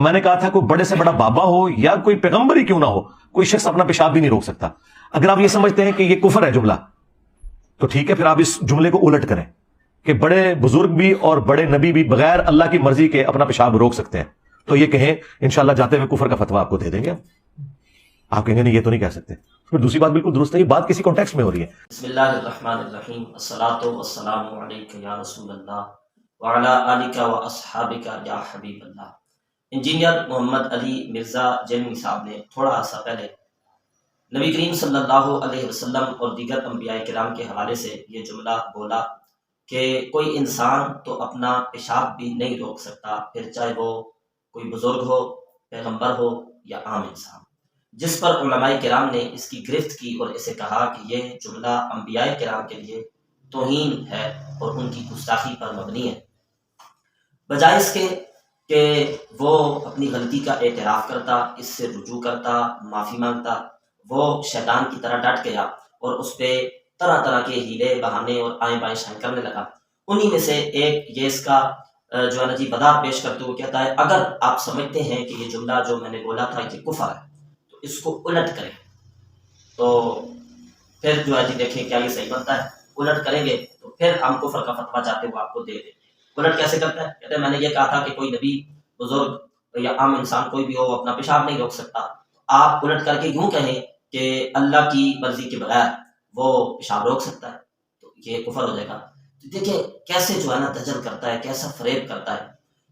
میں نے کہا تھا کوئی بڑے سے بڑا بابا ہو یا کوئی پیغمبر ہی کیوں نہ ہو، کوئی شخص اپنا پیشاب بھی نہیں روک سکتا۔ اگر آپ یہ سمجھتے ہیں کہ یہ کفر ہے جملہ، تو ٹھیک ہے، پھر آپ اس جملے کو الٹ کریں کہ بڑے بزرگ بھی اور بڑے نبی بھی بغیر اللہ کی مرضی کے اپنا پیشاب روک سکتے ہیں، تو یہ کہیں انشاءاللہ جاتے ہوئے کفر کا فتویٰ آپ کو دے دیں گے۔ آپ کہیں گے نہیں یہ تو نہیں کہہ سکتے، پھر دوسری بات بالکل درست ہے، یہ بات کسی کانٹیکسٹ میں ہو رہی ہے۔ بسم اللہ الرحمن الرحیم، الصلاۃ والسلام علیک یا رسول اللہ وعلی آلک و اصحابک یا حبیب اللہ۔ انجینئر محمد علی مرزا جیلمی صاحب نے تھوڑا عرصہ پہلے نبی کریم صلی اللہ علیہ وسلم اور دیگر انبیاء کرام کے حوالے سے یہ جملہ بولا کہ کوئی انسان تو اپنا پیشاب بھی نہیں روک سکتا، پھر چاہے وہ کوئی بزرگ ہو، پیغمبر ہو یا عام انسان، جس پر علماء کرام نے اس کی گرفت کی اور اسے کہا کہ یہ جملہ انبیاء کرام کے لیے توہین ہے اور ان کی گستاخی پر مبنی ہے، بجائے اس کے کہ وہ اپنی غلطی کا اعتراف کرتا، اس سے رجوع کرتا، معافی مانگتا، وہ شیطان کی طرح ڈٹ گیا اور اس پہ طرح طرح کے ہیلے بہانے اور آئیں بائیں شائیں کرنے لگا۔ انہی میں سے ایک یہ اس کا جو ہے نا وضاحت پیش کرتے ہوئے کہتا ہے، اگر آپ سمجھتے ہیں کہ یہ جملہ جو میں نے بولا تھا یہ کفر ہے تو اس کو الٹ کریں، تو پھر جو ہے دیکھیں کیا یہ صحیح بنتا ہے۔ الٹ کریں گے تو پھر ہم کفر کا فتویٰ چاہتے ہوئے آپ کو دے دیں۔ الٹ کیسے کرتا ہے؟ کہتے ہیں میں نے یہ کہا تھا کہ کوئی نبی، بزرگ یا عام انسان کوئی بھی ہو اپنا پیشاب نہیں روک سکتا، آپ الٹ کر کے یوں کہیں کہ اللہ کی مرضی کے بغیر وہ پیشاب روک سکتا ہے، تو یہ کفر ہو جائے گا۔ تو دیکھیں کیسے جو ہے نا دجل کرتا ہے، کیسا فریب کرتا ہے۔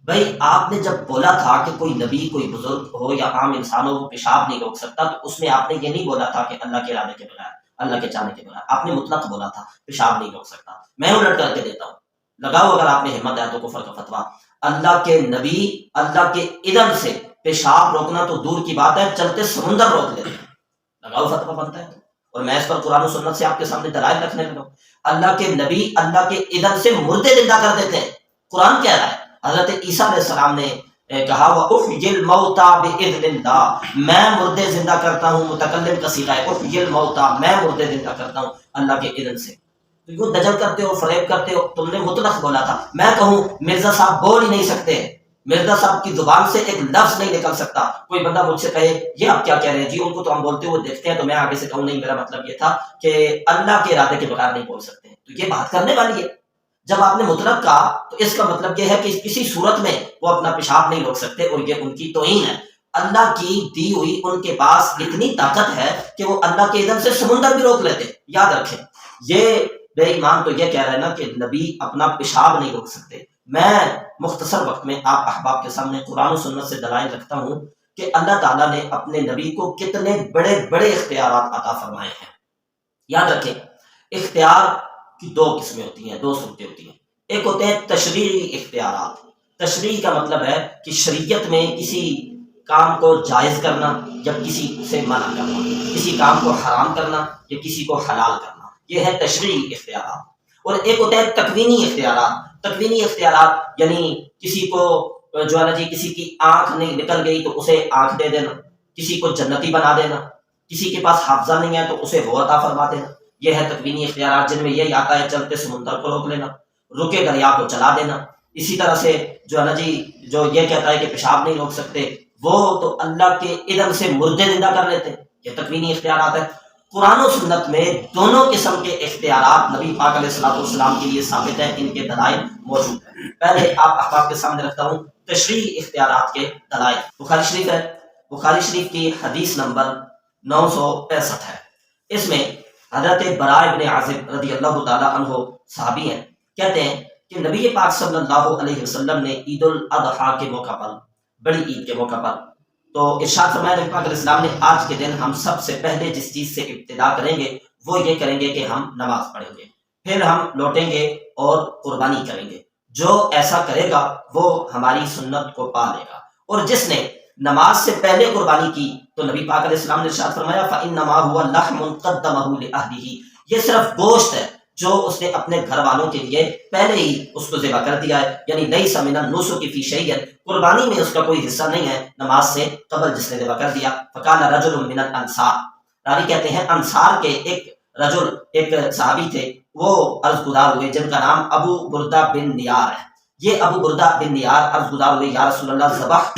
بھائی آپ نے جب بولا تھا کہ کوئی نبی، کوئی بزرگ ہو یا عام انسان ہو وہ پیشاب نہیں روک سکتا، تو اس میں آپ نے یہ نہیں بولا تھا کہ اللہ کے ارادے کے بغیر، اللہ کے چاہنے کے بغیر، آپ نے مطلق بولا تھا پیشاب نہیں روک سکتا۔ میں الٹ کر کے دیتا ہوں، لگاؤ اگر آپ نے ہمت ہے تو کفر کا فتویٰ۔ اللہ کے نبی اللہ کے اذن سے پیشاب روکنا تو دور کی بات ہے، چلتے سمندر روک لیتے ہیں، لگاؤ فتویٰ بنتا ہے تو۔ اور میں اس پر قرآن و سنت سے آپ کے سامنے دلائل رکھنے لگا ہوں۔ اللہ کے نبی اللہ کے اذن سے مردے زندہ کر دیتے ہیں، قرآن کہہ رہا ہے۔ حضرت عیسیٰ علیہ السلام نے کہا وَأُحْيِي الْمَوْتَى بِإِذْنِ اللَّهِ، میں مردے زندہ کرتا ہوں، متکلم کا صیغہ ہے، اُحْيِي الْمَوْتَى، میں مردے زندہ کرتا ہوں اللہ کے اذن سے۔ تو یوں دجل کرتے ہو، فریب کرتے ہو، تم نے مطلق بولا تھا۔ میں کہوں مرزا صاحب بول ہی نہیں سکتے، مرزا صاحب کی زبان سے ایک لفظ نہیں نکل سکتا۔ کوئی بندہ مجھ سے کہے یہ آپ کیا کہہ رہے ہیں جی، ان کو تو ہم بولتے ہوئے دیکھتے ہیں، تو میں آگے سے کہوں نہیں، میرا مطلب یہ تھا کہ اللہ کے ارادے کے بغیر نہیں بول سکتے، تو یہ بات کرنے والی ہے۔ جب آپ نے مطلق کہا تو اس کا مطلب یہ ہے کہ کسی صورت میں وہ اپنا پیشاب نہیں روک سکتے، اور یہ ان کی توہین ہے۔ اللہ کی دی ہوئی ان کے پاس اتنی طاقت ہے کہ وہ اللہ کے اذن سے سمندر بھی روک لیتے۔ یاد رکھیں، یہ بے ایمان تو یہ کہہ رہے ہیں نا کہ نبی اپنا پیشاب نہیں روک سکتے۔ میں مختصر وقت میں آپ احباب کے سامنے قرآن و سنت سے دلائل رکھتا ہوں کہ اللہ تعالیٰ نے اپنے نبی کو کتنے بڑے بڑے اختیارات عطا فرمائے ہیں۔ یاد رکھیں، اختیار کی دو قسمیں ہوتی ہیں، دو صورتیں ہوتی ہیں۔ ایک ہوتے ہیں تشریعی اختیارات۔ تشریع کا مطلب ہے کہ شریعت میں کسی کام کو جائز کرنا یا کسی سے منع کرنا، کسی کام کو حرام کرنا یا کسی کو حلال کرنا، یہ ہے تشریعی اختیارات۔ اور ایک ہوتا ہے تکوینی اختیارات۔ تکوینی اختیارات یعنی کسی کو جو ہے نا کسی کی آنکھ نہیں نکل گئی تو اسے آنکھ دے دینا، کسی کو جنتی بنا دینا، کسی کے پاس حافظہ نہیں ہے تو اسے وہ عطا فرما دینا، یہ ہے تکوینی اختیارات، جن میں یہی آتا ہے چلتے سمندر کو روک لینا، رکے دریا کو چلا دینا۔ اسی طرح سے جو ہے نا جو یہ کہتا ہے کہ پیشاب نہیں روک سکتے، وہ تو اللہ کے اذن سے مردے زندہ کر لیتے، یہ تکوینی اختیارات ہے۔ قرآن و سنت میں دونوں قسم کے اختیارات نبی پاک علیہ الصلوۃ والسلام کے لیے ثابت ہیں، ان کے دلائل موجود ہیں۔ پہلے آپ احباب کے سامنے رکھتا ہوں تشریعی اختیارات کے دلائل۔ بخاری شریف ہے، بخاری شریف کی حدیث نمبر 965 ہے۔ اس میں حضرت براء بن عازب رضی اللہ تعالیٰ عنہ صحابی ہیں، کہتے ہیں کہ نبی پاک صلی اللہ علیہ وسلم نے عید الاضحیٰ کے موقع پر، بڑی عید کے موقع پر، تو ارشاد فرمایا نبی پاک علیہ السلام نے آج کے دن ہم سب سے پہلے جس چیز سے ابتدا کریں گے وہ یہ کریں گے کہ ہم نماز پڑھیں گے، پھر ہم لوٹیں گے اور قربانی کریں گے، جو ایسا کرے گا وہ ہماری سنت کو پا لے گا۔ اور جس نے نماز سے پہلے قربانی کی تو نبی پاک علیہ السلام نے ارشاد فرمایا فَإِنَّمَا هُوَ لَحْمٌ قَدَّمَهُ لِأَهْلِهِ، یہ صرف گوشت ہے جو اس نے اپنے گھر والوں کے لیے پہلے ہی اس کو ذبح کر دیا ہے، یعنی لَيْسَ مِنَ النُّسُكِ فِي شَيْءٍ، قربانی میں اس کا کوئی حصہ نہیں ہے نماز سے قبل جس نے ذبح کر دیا۔ فَقَالَ رَجُلٌ مِّنَ الْأَنصَارِ، راوی کہتے ہیں انصار کے ایک رجل، ایک صحابی تھے، وہ عرض گزار ہوئے جن کا نام ابو بردہ بن نیار ہے۔ یہ ابو بردہ بن نیار عرض گزار ہوئے یا رسول اللہ ذبح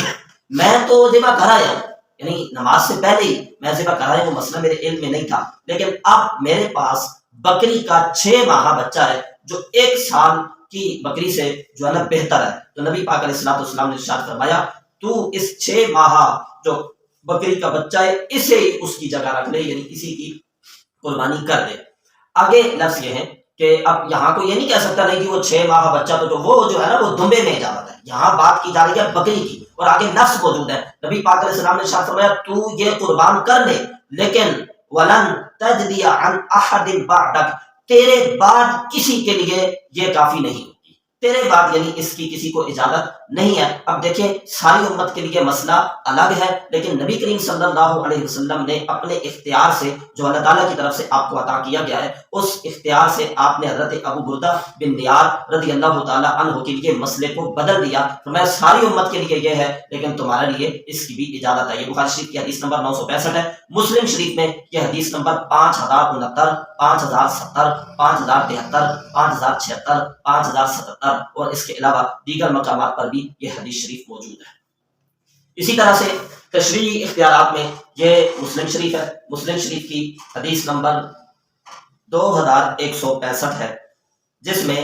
میں تو ذبح کرایا ہوں، یعنی نماز سے پہلے ہی میں ذبح کرایا ہوں، مسئلہ میرے علم میں نہیں تھا، لیکن اب میرے پاس بکری کا 6 ماہ بچہ ہے جو 1 سال کی بکری سے جو ہے نا بہتر ہے۔ تو نبی پاک علیہ الصلوۃ والسلام نے ارشاد فرمایا تو اس 6 ماہ جو بکری کا بچہ ہے اسے اس کی جگہ رکھ لے، یعنی اسی کی قربانی کر دے۔ آگے لفظ یہ ہے کہ اب یہاں کو یہ نہیں کہہ سکتا نہیں کہ وہ 6 ماہ بچہ تو وہ جو ہے نا وہ دمبے میں اجازت ہے، یہاں بات کی جا رہی ہے بکری کی، اور آگے نفس موجود ہے۔ نبی پاک علیہ السلام نے ارشاد فرمایا تو یہ قربان کر لے، لیکن ولن تجدی عن احد بعدک، تیرے بعد کسی کے لیے یہ کافی نہیں ہوگی، تیرے بعد یعنی اس کی کسی کو اجازت نہیں ہے۔ اب دیکھیں ساری امت کے لیے مسئلہ الگ ہے، لیکن نبی کریم صلی اللہ علیہ وسلم نے اپنے اختیار سے جو اللہ تعالیٰ کی طرف سے آپ کو عطا کیا گیا ہے، اس اختیار سے آپ نے حضرت ابو بردہ بن نیار رضی اللہ تعالیٰ عنہ کے لیے مسئلے کو بدل دیا، فرمایا ساری امت کے لیے یہ ہے لیکن تمہارے لیے اس کی بھی اجازت ہے۔ یہ بخاری شریف کی حدیث نمبر 965 ہے، مسلم شریف میں یہ حدیث نمبر 5069، 5070، 5073، 5076، 5077 اور اس کے علاوہ دیگر مقامات پر بھی یہ حدیث شریف موجود ہے۔ اسی طرح سے تشریعی اختیارات میں یہ مسلم شریف ہے، مسلم شریف کی حدیث نمبر 2165 ہے، جس میں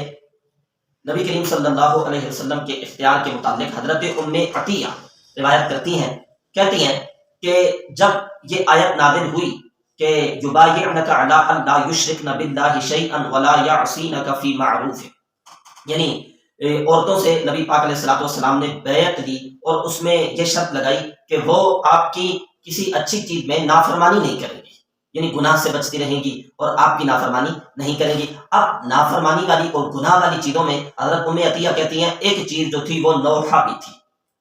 نبی کریم صلی اللہ علیہ وسلم کے اختیار کے متعلق حضرت ام عطیہ روایت کرتی ہیں، کہتی ہیں کہ جب یہ آیت نازل ہوئی کہ یبایعنک علی ان لا یشرکن باللہ شیئا ولا یعصینک فی معروف، یعنی عورتوں سے نبی پاک علیہ الصلوۃ والسلام نے بیعت لی اور اس میں یہ شرط لگائی کہ وہ آپ کی کسی اچھی چیز میں نافرمانی نہیں کریں گی، یعنی گناہ سے بچتی رہیں گی اور آپ کی نافرمانی نہیں کریں گی۔ اب نافرمانی والی اور گناہ والی چیزوں میں حضرت ام عطیہ کہتی ہیں ایک چیز جو تھی وہ نوحہ بھی تھی،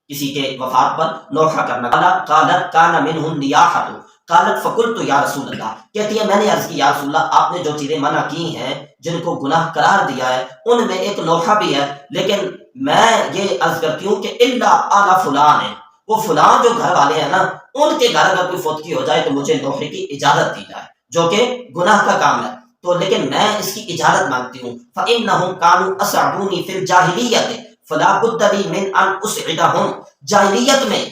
کسی کے وفات پر نوحہ کرنا۔ قالت کان منہ النیاحۃ قالت فقلت یا رسول اللہ، کہتی ہے میں نے عرض کی یا رسول اللہ آپ نے جو چیزیں منع کی ہیں جن کو گناہ قرار دیا ہے ان میں ایک نوحہ بھی ہے، لیکن میں یہ عرض کرتی ہوں کہ الا آل فلان ہے، وہ فلاں جو گھر والے ہیں نا ان کے گھر اگر کوئی فوتگی ہو جائے تو مجھے نوحے کی اجازت دی جائے، جو کہ گناہ کا کام ہے، تو لیکن میں اس کی اجازت مانگتی ہوں۔ فإنهم كانوا أسعدوني في الجاہلیت فلا بد لي من ان اسعدهم، جاہلیت میں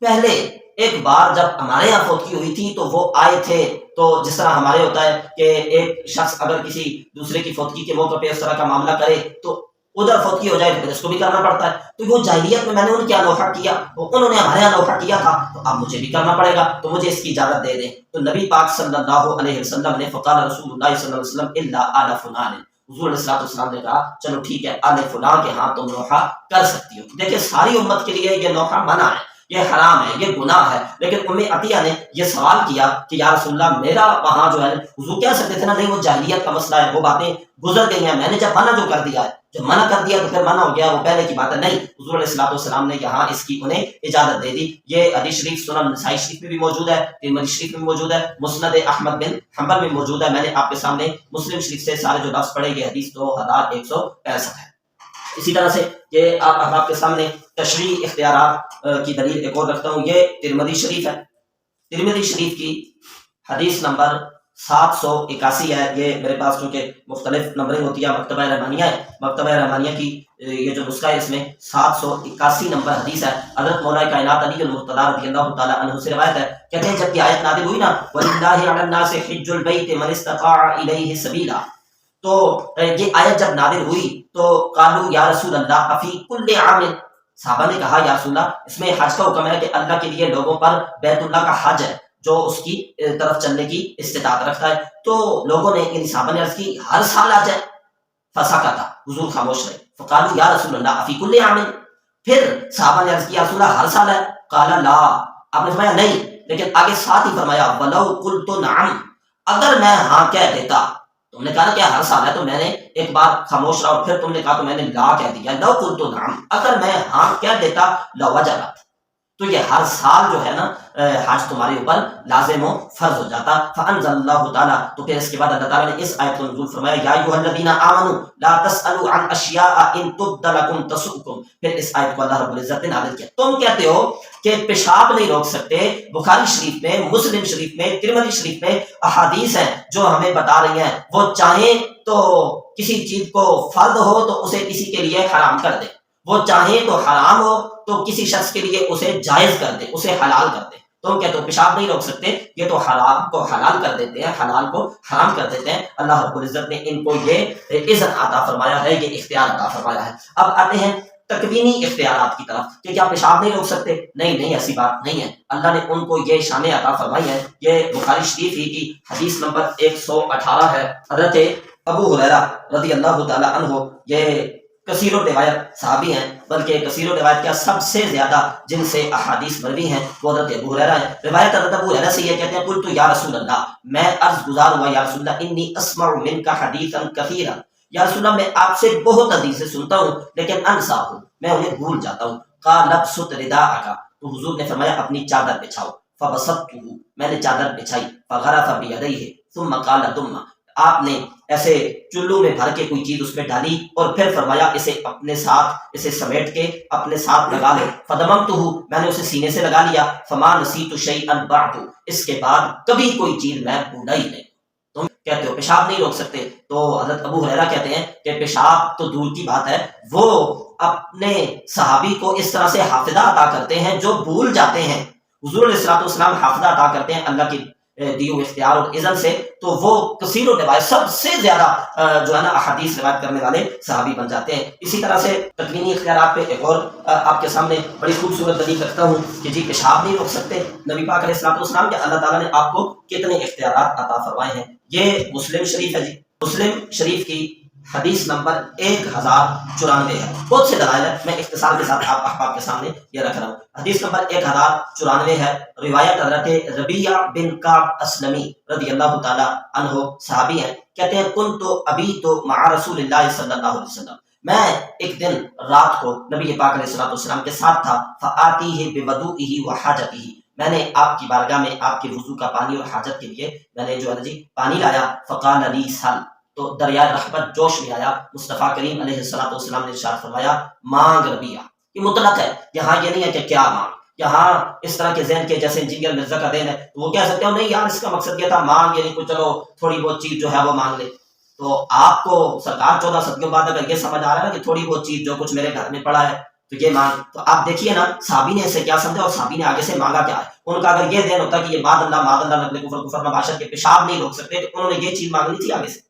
پہلے ایک بار جب ہمارے یہاں فوتگی ہوئی تھی تو وہ آئے تھے، تو جس طرح ہمارے ہوتا ہے کہ ایک شخص اگر کسی دوسرے کی فوتگی کے موقع پہ اس طرح کا معاملہ کرے تو ادھر فوتگی ہو جائے تو پھر اس کو بھی کرنا پڑتا ہے، تو وہ جاہلیت میں نے ان کے یہاں نوحہ کیا، انہوں نے ہمارے یہاں نوحہ کیا تھا تو اب مجھے بھی کرنا پڑے گا، تو مجھے اس کی اجازت دے دیں۔ تو نبی پاک صلی اللہ علیہ وسلم نے فقال رسول اللہ صلی اللہ علیہ وسلم الا آل فلان، حضور علیہ السلام نے کہا چلو ٹھیک ہے آل فلاں کے ہاں تم نوحہ کر سکتی ہو۔ دیکھیں ساری امت کے لیے یہ نوحہ منع ہے، یہ حرام ہے، یہ گناہ ہے، لیکن ام عطیہ نے یہ سوال کیا کہ یا رسول اللہ میرا وہاں جو ہے حضور کہہ سکتے تھے نا نہیں وہ جاہلیت کا مسئلہ ہے، وہ باتیں گزر گئی ہیں، میں نے جب منع جو کر دیا ہے، جب منع کر دیا تو پھر منع ہو گیا، وہ پہلے کی بات ہے، نہیں حضور علیہ الصلوۃ والسلام نے یہاں اس کی انہیں اجازت دے دی۔ یہ حدیث شریف سنن نسائی شریف میں بھی موجود ہے، ترمذی شریف میں موجود ہے، مسند احمد بن حنبل میں موجود ہے، میں نے آپ کے سامنے مسلم شریف سے سارے جو لفظ پڑھے یہ حدیث 2165 ہے۔ اسی طرح سے یہ آپ کے سامنے تشریعی اختیارات کی دلیل ایک اور رکھتا ہوں، یہ ترمذی شریف ہے، ترمذی شریف کی حدیث نمبر 781 ہے، یہ میرے پاس چونکہ مختلف نمبرنگ ہوتی ہے، مکتبہ رحمانیہ ہے، مکتبہ رحمانیہ کی یہ جو نسخہ ہے اس میں 781 نمبر حدیث ہے، حضرت مولا کائنات علی المرتضی رضی اللہ تعالیٰ عنہ سے روایت ہے، کہتے ہیں جب یہ آیت نازل ہوئی نا وَلِلَّهِ عَلَى النَّاسِ حِجُّ الْبَيْتِ مَنِ اسْتَطَاعَ إِلَيْهِ سَبِيلًا، تو یہ آیت جب نازل ہوئی تو قالوا یا رسول اللہ افی کل عام، صحابہ نے کہا یا رسول اللہ اس میں حج کا حکم ہے کہ اللہ کے لیے لوگوں پر بیت اللہ کا حج ہے جو اس کی طرف چلنے کی استطاعت رکھتا ہے، تو لوگوں نے ان صحابہ نے عرض کی ہر سال آ جائے، فسکت، حضور خاموش رہے، فقالوا یا رسول اللہ افی کل عام، پھر صحابہ نے عرض کیا رسول اللہ ہر سال ہے، قال لا، آپ نے فرمایا نہیں، لیکن آگے ساتھ ہی فرمایا ولو قلت نعم، اگر میں ہاں کہہ دیتا، تم نے کہا کہ ہر سال ہے تو میں نے ایک بار خاموش رہا اور پھر تم نے کہا تو میں نے لا کہہ دیا، لو قلت نعم، اگر میں ہاں کہہ دیتا لوجبت، تو یہ ہر سال جو ہے نا حج تمہارے اوپر لازم و فرض ہو جاتا۔ فانزل اللہ تعالیٰ، تو پھر اس کے بعد اللہ تعالیٰ نے اس آیت کو نزول فرمایا یا ایھا الذین آمنوا لا تسألوا عن اشیاء ان تبد لکم تسؤکم، پھر اس آیت کو اللہ رب العزت نے نازل کیا، تم کہتے ہو کہ پیشاب نہیں روک سکتے، بخاری شریف میں، مسلم شریف میں، ترمذی شریف میں احادیث ہیں جو ہمیں بتا رہی ہیں وہ چاہیں تو کسی چیز کو فرض ہو تو اسے کسی کے لیے حرام کر دے، وہ چاہیں تو حرام ہو تو کسی شخص کے لیے اسے جائز کر دے، اسے حلال کر دے۔ تم کہتے ہو پیشاب نہیں روک سکتے، یہ تو حرام کو حلال کر دیتے ہیں، حلال کو حرام کر دیتے ہیں۔ اللہ رب العزت نے ان کو یہ اذن عطا فرمایا ہے، یہ اختیار عطا فرمایا ہے۔ اب آتے ہیں تکوینی اختیارات کی طرف کہ کیا پیشاب نہیں روک سکتے؟ نہیں، ایسی بات نہیں ہے۔ اللہ نے ان کو یہ شان عطا فرمائی ہے۔ یہ بخاری شریف ہی کی حدیث نمبر 118 ہے۔ حضرت ابو ہریرہ رضی اللہ تعالی عنہ یہ کثیر و روایت صحابی ہیں، بلکہ کثیر و روایت کیا سب سے زیادہ جن سے احادیث مروی ہیں وہ حضرت ابو ہریرہ ہیں۔ روایت حضرت ابو ہریرہ سے یہ کہتے ہیں قلت یا رسول اللہ، میں عرض گزار ہوا یا رسول اللہ انی اسمع منک حدیثا کثیرا، یا رسول اللہ میں آپ سے بہت حدیثیں سنتا ہوں لیکن انسا ہوں، میں انہیں بھول جاتا ہوں۔ قال ابسط رداءک، تو حضور نے فرمایا اپنی چادر بچھاؤ۔ فبسطته، میں نے چادر بچھائی۔ فغرف بیدیہ ثم قال دم، آپ نے ایسے چلو میں بھر کے کوئی چیز اس میں ڈالی اور پھر فرمایا اسے اپنے ساتھ، اسے سمیٹ کے اپنے ساتھ لگا لے۔ فضممتہ، میں نے اسے سینے سے لگا لیا۔ فما نسیت شیئا بعد، اس کے بعد کبھی کوئی چیز میں بھولا ہی نہیں۔ تم کہتے ہو پیشاب نہیں روک سکتے، تو حضرت ابو ہریرہ کہتے ہیں کہ پیشاب تو دور کی بات ہے، وہ اپنے صحابی کو اس طرح سے حافظہ عطا کرتے ہیں جو بھول جاتے ہیں۔ حضور علیہ الصلوۃ والسلام حافظہ عطا کرتے ہیں اللہ کی دیو اختیار اور اذن سے، تو وہ کثیر و روایت سب سے زیادہ جو ہے نا احادیث روایت کرنے والے صحابی بن جاتے ہیں۔ اسی طرح سے تکوینی اختیارات پہ ایک اور آپ کے سامنے بڑی خوبصورت دلیل رکھتا ہوں کہ جی پیشاب نہیں روک سکتے نبی پاک علیہ الصلوۃ والسلام، کہ اللہ تعالیٰ نے آپ کو کتنے اختیارات عطا فرمائے ہیں۔ یہ مسلم شریف ہے جی، مسلم شریف کی حدیث نمبر 1094 ہے۔ بہت سے دلائل ہیں، میں اختصار کے ساتھ آپ احباب کے سامنے یہ رکھ رہا ہوں۔ حدیث نمبر 1094 ہے، روایت حضرت ربیعہ بن کعب اسلمی رضی اللہ تعالی عنہ صحابی ہیں، کہتے ہیں کنت ابیت مع رسول اللہ صلی اللہ علیہ وسلم، میں ایک دن رات کو نبی پاک علیہ الصلوۃ والسلام کے ساتھ تھا۔ فآتیہ بوضوئہ وحاجتہ، میں نے آپ کی بارگاہ میں آپ کے وضو کا پانی اور حاجت کے لیے میں نے جو ہے جی پانی لایا۔ فقال لی سل، تو دریائے رحمت جوش میں آیا۔ مصطفیٰ کریم علیہ الصلوۃ والسلام نے ارشاد فرمایا مانگ ربیعہ، یہ مطلق ہے، یہاں یہ نہیں ہے کہ کیا مانگ، یہاں اس طرح کے ذہن کے جیسے انجینئر مرزا کا ذہن ہے تو وہ کہہ سکتے ہو نہیں یار اس کا مقصد یہ تھا مانگ، یعنی کچھ چلو تھوڑی بہت چیز جو ہے وہ مانگ لے۔ تو آپ کو سرکار 14 صدیوں بعد اگر یہ سمجھ آ رہا ہے نا کہ تھوڑی بہت چیز جو کچھ میرے گھر میں پڑا ہے تو یہ مانگ، تو آپ دیکھیے نا صحابی نے اسے کیا سمجھا اور صحابی نے آگے سے مانگا کیا ہے۔ ان کا اگر یہ ذہن ہوتا کہ یہ معاذ اللہ نقل کفر مباشر کے پیشاب نہیں روک سکتے تو انہوں نے یہ چیز مانگنی تھی آگے سے۔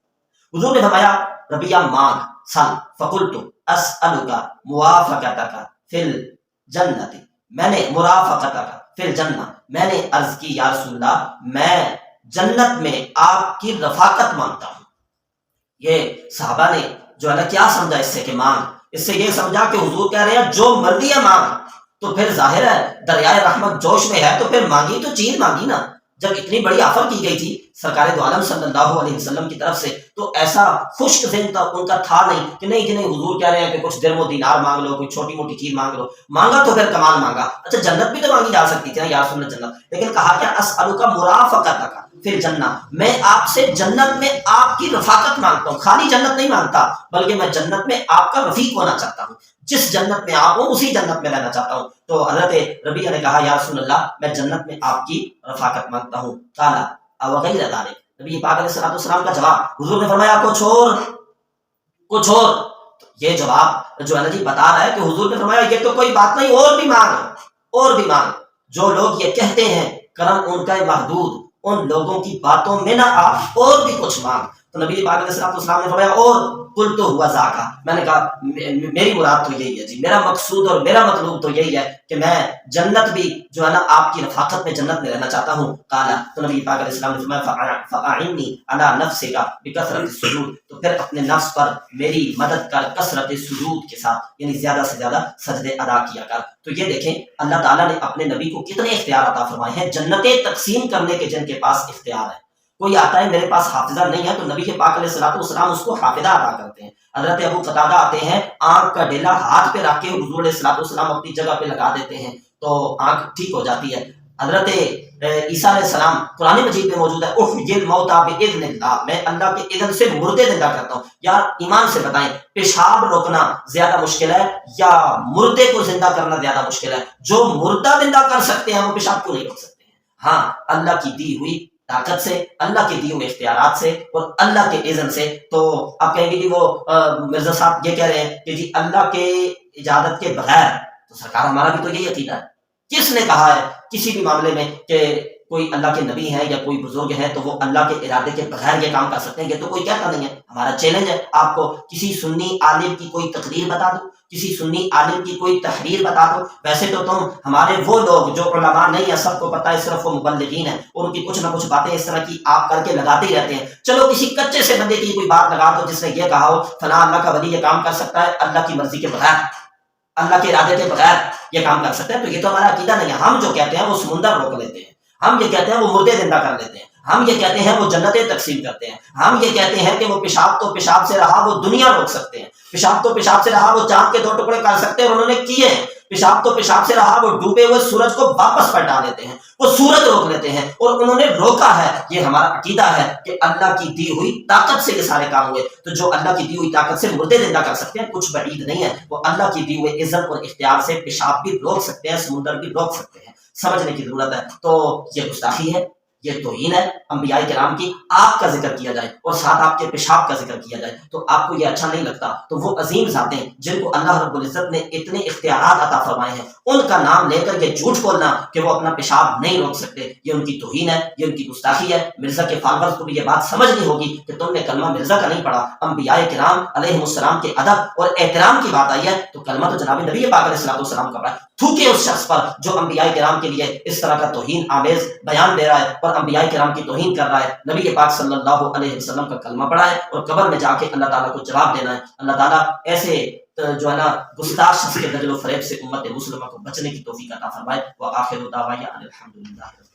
حضور نے فرمایا ربیعہ مانگ، سل، فقلت اسألک موافقتک فی الجنت، میں نے مرافقتک فی الجنہ، میں نے عرض کی یا رسول اللہ میں جنت میں آپ کی رفاقت مانگتا ہوں۔ یہ صحابہ نے جو ہے نا کیا سمجھا اس سے کہ مانگ، اس سے یہ سمجھا کہ حضور کہہ رہے ہیں جو مرضی ہے مانگ، تو پھر ظاہر ہے دریائے رحمت جوش میں ہے تو پھر مانگی تو چیز مانگی نا۔ جب اتنی بڑی آفر کی گئی تھی سرکار دو عالم صلی اللہ علیہ وسلم کی طرف سے تو ایسا خشک ذہن ان کا تھا نہیں کہ نہیں جنہیں حضور کہہ رہے ہیں کہ کچھ درم و دینار مانگ لو، کوئی چھوٹی موٹی چیز مانگ لو، مانگا تو پھر کمال مانگا۔ اچھا جنت بھی تو مانگی جا سکتی تھی نا یا رسول اللہ جنت، لیکن کہا کیا اسألک مرافقتک فی الجنہ، میں آپ سے جنت میں آپ کی رفاقت مانگتا ہوں، خالی جنت نہیں مانگتا بلکہ میں جنت میں آپ کا رفیق ہونا چاہتا ہوں، جس جنت میں آپ ہوں اسی جنت میں رہنا چاہتا ہوں۔ تو حضرت ربیعہ نے کہا یا رسول اللہ میں جنت میں آپ کی رفاقت مانگتا ہوں۔ قال او غیر ذلک، نبی پاک علیہ الصلوۃ والسلام کا جواب، حضور نے فرمایا کچھ اور۔ یہ جواب جو ہے نا جی بتا رہا ہے کہ حضور نے فرمایا یہ تو کوئی بات نہیں، اور بھی مانگ۔ جو لوگ یہ کہتے ہیں کرم ان کا محدود، ان لوگوں کی باتوں میں نہ آ، اور بھی کچھ مانگ۔ تو نبی پاک علیہ الصلوۃ والسلام نے فرمایا اور قل تو ہوا ذاکا، میں نے کہا میری مراد تو یہی ہے جی، میرا مقصود اور میرا مطلوب تو یہی ہے کہ میں جنت بھی جو ہے نا آپ کی رفاقت میں جنت میں رہنا چاہتا ہوں۔ قال، تو نبی پاک علیہ السلام نے فرمایا فاعنی علی نفسک بکثرۃ السجود، تو پھر اپنے نفس پر میری مدد کر کثرت سجود کے ساتھ، یعنی زیادہ سے زیادہ سجدے ادا کیا کر۔ تو یہ دیکھیں اللہ تعالیٰ نے اپنے نبی کو کتنے اختیار عطا فرمائے ہیں، جنتیں تقسیم کرنے کے جن کے پاس اختیار ہے۔ کوئی آتا ہے میرے پاس حافظہ نہیں ہے تو نبی کے پاک علیہ الصلوۃ والسلام اس کو حافظہ عطا کرتے ہیں۔ حضرت ابو قتادہ آتے ہیں آنکھ کا ڈیلا ہاتھ پہ رکھ کے حضور علیہ الصلوۃ والسلام اپنی جگہ پہ لگا دیتے ہیں تو آنکھ ٹھیک ہو جاتی ہے۔ حضرت عیسیٰ علیہ السلام قرآن مجید میں موجود ہے احیی الموتیٰ باذن اللہ، میں اللہ کے اذن سے مردے زندہ کرتا ہوں۔ یار ایمان سے بتائیں پیشاب روکنا زیادہ مشکل ہے یا مردے کو زندہ کرنا زیادہ مشکل ہے؟ جو مردہ زندہ کر سکتے ہیں وہ پیشاب کو نہیں روک سکتے ہیں۔ ہاں اللہ کی دی ہوئی طاقت سے، اللہ کے دیے ہوئے اختیارات سے اور اللہ کے اذن سے۔ تو آپ کہیں گے جی وہ مرزا صاحب یہ کہہ رہے ہیں کہ جی اللہ کے اجازت کے بغیر، تو سرکار ہمارا بھی تو یہی عقیدہ ہے۔ کس نے کہا ہے کسی بھی معاملے میں کہ کوئی اللہ کے نبی ہے یا کوئی بزرگ ہے تو وہ اللہ کے ارادے کے بغیر یہ کام کر سکتے ہیں؟ یہ تو کوئی کہتا نہیں ہے۔ ہمارا چیلنج ہے آپ کو، کسی سنی عالم کی کوئی تقریر بتا دو، کسی سنی عالم کی کوئی تحریر بتا دو۔ ویسے تو تم ہمارے وہ لوگ جو علماء نہیں ہیں، سب کو پتہ ہے صرف وہ مبلغین ہیں، اور ان کی کچھ نہ کچھ باتیں اس طرح کی آپ کر کے لگاتے ہی رہتے ہیں۔ چلو کسی کچے سے بندے کی کوئی بات لگا دو جس نے یہ کہا ہو فلاں اللہ کا ولی یہ کام کر سکتا ہے اللہ کی مرضی کے بغیر، اللہ کے ارادے کے بغیر یہ کام کر سکتے ہیں، تو یہ تو ہمارا عقیدہ نہیں ہے۔ ہم جو کہتے ہیں وہ سمندر روک لیتے ہیں، ہم یہ کہتے ہیں وہ مردے زندہ کر لیتے ہیں، ہم یہ کہتے ہیں وہ جنتیں تقسیم کرتے ہیں، ہم یہ کہتے ہیں کہ وہ پیشاب تو پیشاب سے رہا وہ دنیا روک سکتے ہیں، پیشاب تو پیشاب سے رہا وہ چاند کے 2 ٹکڑے کر سکتے ہیں، اور انہوں نے کیے ہیں۔ پیشاب تو پیشاب سے رہا وہ ڈوبے ہوئے سورج کو واپس پلٹا دیتے ہیں، وہ سورج روک لیتے ہیں، اور انہوں نے روکا ہے۔ یہ ہمارا عقیدہ ہے کہ اللہ کی دی ہوئی طاقت سے یہ سارے کام ہوئے، تو جو اللہ کی دی ہوئی طاقت سے مردے زندہ کر سکتے ہیں کچھ بعید نہیں ہے، وہ اللہ کی دی ہوئے عزت اور اختیار سے پیشاب بھی روک سکتے ہیں، سمندر بھی روک سکتے ہیں۔ سمجھنے کی ضرورت ہے۔ تو یہ گستاخی ہے، یہ توہین ہے انبیاء کرام کی۔ آپ کا ذکر کیا جائے اور ساتھ آپ کے پیشاب کا ذکر کیا جائے تو آپ کو یہ اچھا نہیں لگتا، تو وہ عظیم ذاتیں جن کو اللہ رب العزت نے اتنے اختیارات عطا فرمائے ہیں، ان کا نام لے کر یہ جھوٹ بولنا کہ وہ اپنا پیشاب نہیں روک سکتے، یہ ان کی توہین ہے، یہ ان کی گستاخی ہے۔ مرزا کے فالورز کو بھی یہ بات سمجھنی ہوگی کہ تم نے کلمہ مرزا کا نہیں پڑھا، انبیاء کرام علیہ السلام کے ادب اور احترام کی بات آئی ہے تو کلمہ تو جناب نبی پاک علیہ السلام کا پڑھا ہے۔ تھوکے اس شخص پر جو انبیاء کرام کے لیے اس طرح کا توہین آمیز بیان دے رہا ہے اور انبیاء کرام کی توہین کر رہا ہے۔ نبی پاک صلی اللہ علیہ وسلم کا کلمہ پڑھا ہے اور قبر میں جا کے اللہ تعالیٰ کو جواب دینا ہے۔ اللہ تعالیٰ ایسے جو ہے نا گستاخ شخص کے دجل و فریب سے امت مسلمہ کو بچنے کی توفیق عطا فرمائے۔ وآخر دعوانا الحمدللہ۔